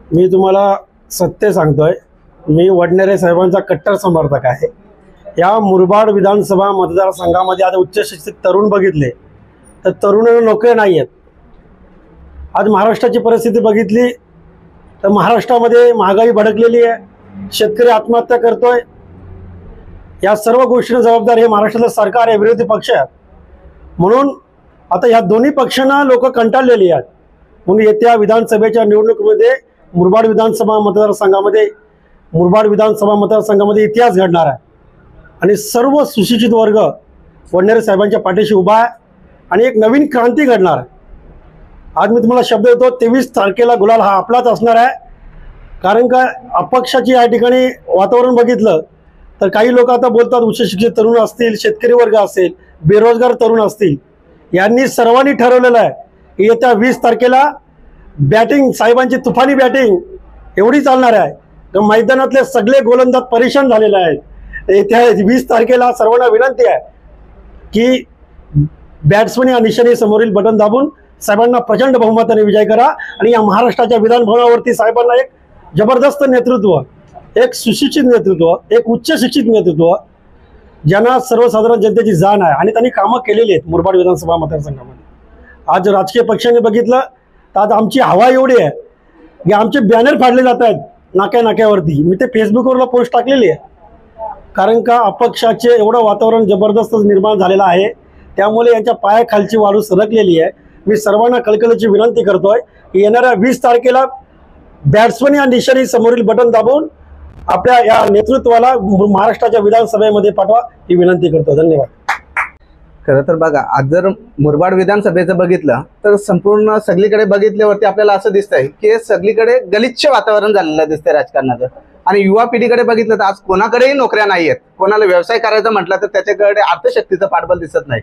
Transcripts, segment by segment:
मी तुम्हाला सत्य सांगतोय, मी वडनेरे साहेबांचा कट्टर समर्थक आहे। या मुरबाड विधानसभा मतदारसंघामध्ये आता उच्च शिक्षित तरुण बघितले तर तरुण नोकऱ्या नाही आहेत। आज महाराष्ट्राची परिस्थिती बघितली तर महाराष्ट्रामध्ये महागाई भडकलेली आहे, शेतकरी आत्महत्या करतोय। या सर्व गोष्टींना जबाबदार हे महाराष्ट्राचं सरकार आहे, विरोधी पक्ष आहे। म्हणून आता या दोन्ही पक्षांना लोक कंटाळलेली आहेत। म्हणून येत्या विधानसभेच्या निवडणुकीमध्ये मुरबाड विधानसभा मतदारसंघामध्ये इतिहास घडणार आहे आणि सर्व सुशिक्षित वर्ग वडनेरे साहेबांच्या पाठीशी उभा आहे आणि एक नवीन क्रांती घडणार आहे। आज मी तुम्हाला शब्द देतो, 23 तारखेला गुलाल हा आपलाच असणार आहे। कारण का अपक्षाची या ठिकाणी वातावरण बघितलं तर काही लोक आता बोलतात, उच्च शिक्षित तरुण असतील, शेतकरी वर्ग असेल, बेरोजगार तरुण असतील, यांनी सर्वांनी ठरवलेलं आहे की येत्या 20 तारखेला बॅटिंग, साहेबांची तुफानी बॅटिंग एवढी चालणार आहे तर मैदानातले सगळे गोलंदाज परेशान झालेले आहेत। येत्या 20 तारखेला सर्वांना विनंती आहे की बॅट्समन या निशाणी समोरील बटन दाबून साहेबांना प्रचंड बहुमताने विजय करा आणि या महाराष्ट्राच्या विधानभवनावरती साहेबांना एक जबरदस्त नेतृत्व, एक सुशिक्षित नेतृत्व, एक उच्च शिक्षित नेतृत्व, ज्यांना सर्वसाधारण जनतेची जाण आहे आणि त्यांनी कामं केलेली आहेत मुरबाड विधानसभा मतदारसंघामध्ये। आज राजकीय पक्षांनी बघितलं तर आज आमची हवा एवढी आहे की आमचे बॅनर फाडले जात आहेत नाक्यावरती। मी ते फेसबुकवरला पोस्ट टाकलेली आहे। कारण का अपक्षाचे एवढं वातावरण जबरदस्त निर्माण झालेलं आहे, त्यामुळे यांच्या पायाखालची वाळू सरकलेली आहे। मी सर्वांना कळकळीची विनंती करतोय की येणाऱ्या 20 तारखेला बॅट्समन या निशाणी समोरील बटन दाबून आपल्या या नेतृत्वाला महाराष्ट्राच्या विधानसभेमध्ये पाठवा ही विनंती करतो। धन्यवाद। खरं तर बघा, आज जर मुरबाड विधानसभेचं बघितलं तर संपूर्ण सगळीकडे बघितल्यावरती आपल्याला असं दिसतंय की सगळीकडे गलिच्छ वातावरण झालेलं दिसतंय राजकारणाचं। आणि युवा पिढीकडे बघितलं तर आज कोणाकडेही नोकऱ्या नाही आहेत। कोणाला व्यवसाय करायचा म्हटलं तर त्याच्याकडे अर्थशक्तीचं पाठबळ दिसत नाही।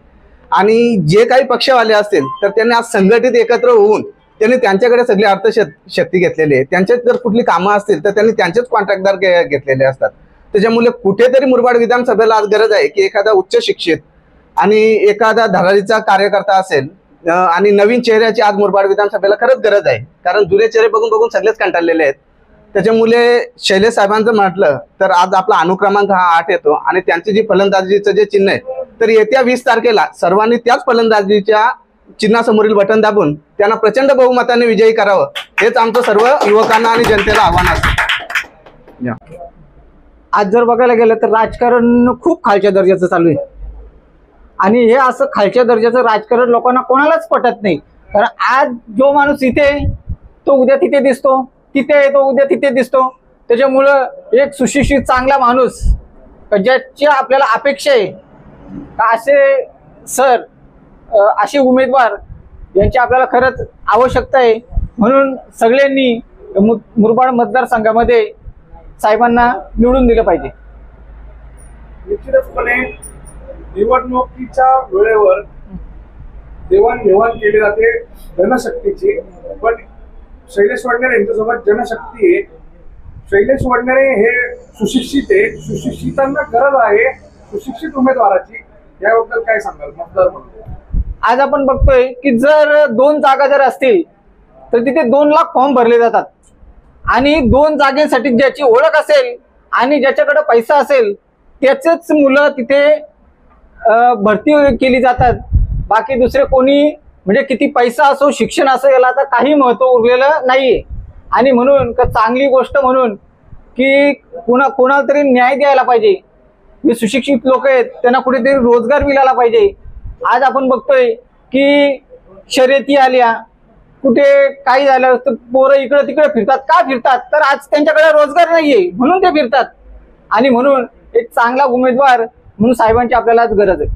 आणि जे काही पक्षवाले असतील तर त्यांनी आज संघटित एकत्र होऊन त्यांनी त्यांच्याकडे सगळी अर्थशक्ती घेतलेली आहे। त्यांच्यात जर कुठली कामं असतील तर त्यांनी त्यांचेच कॉन्ट्रॅक्टदार घेतलेले असतात। त्याच्यामुळे कुठेतरी मुरबाड विधानसभेला आज गरज आहे की एखादा उच्च शिक्षित आणि एखादा धडाडीचा कार्यकर्ता असेल आणि नवीन चेहऱ्याची आज मुरबाड विधानसभेला खरंच गरज आहे। कारण जुने चेहरे बघून बघून सगळेच कंटाळलेले आहेत। त्याच्यामुळे शैलेश साहेबांचं म्हटलं तर आज आपला अनुक्रमांक हा 8 येतो आणि त्यांची जी फलंदाजीचं जे चिन्ह आहे तर येत्या 20 तारखेला सर्वांनी त्याच फलंदाजीच्या चिन्हासमोरील बटन दाबून त्यांना प्रचंड बहुमताने विजयी करावं, हेच आमचं सर्व युवकांना आणि जनतेला आव्हान असतं। आज जर बघायला गेलं तर राजकारण खूप खालच्या दर्जाचं चालू आहे आणि हे असं खालच्या दर्जाचं राजकारण लोकांना कोणालाच पटत नाही। कारण आज जो माणूस इथे तो उद्या तिथे दिसतो, तिथे येतो उद्या तिथे दिसतो। त्याच्यामुळं एक सुशिक्षित चांगला माणूस ज्याची आपल्याला अपेक्षा आहे असे सर, असे उमेदवार यांची आपल्याला खरंच आवश्यकता आहे। म्हणून सगळ्यांनी मुरबाड मतदारसंघामध्ये साहेबांना निवडून दिलं पाहिजे। निश्चितपणे निवडणुकीच्या वेळेवर देवाणघेवाण केली जाते जनशक्तीची, पण शैलेश वडनेरे यांच्यासोबत जनशक्ती आहे। शैलेश वडनेरे हे सुशिक्षित आहे, सुशिक्षितांना गरज आहे सुशिक्षित उमेदवाराची। याबद्दल काय सांगाल मतदार म्हणून? आज आपण बघतोय की जर 2 जागा जर असतील तर तिथे 2 लाख फॉर्म भरले जातात आणि 2 जागेसाठी ज्याची ओळख असेल आणि ज्याच्याकडे पैसा असेल त्याचेच मुलं तिथे भरती केली जातात। बाकी दुसरे कोणी, म्हणजे किती पैसा असो, शिक्षण असो, याला आता काही महत्त्व उरलेलं नाहीये। आणि म्हणून चांगली गोष्ट म्हणून की कोणाला तरी न्याय द्यायला पाहिजे। जे सुशिक्षित लोक आहेत त्यांना कुठेतरी रोजगार मिळाला पाहिजे। आज आपण बघतोय की शर्यती आल्या, कुठे काही झालं तर पोरं इकडे तिकडे फिरतात। का फिरतात? तर आज त्यांच्याकडे रोजगार नाहीये म्हणून ते फिरतात। आणि म्हणून एक चांगला उमेदवार म्हणून साहेबांची आपल्याला आज गरज आहे।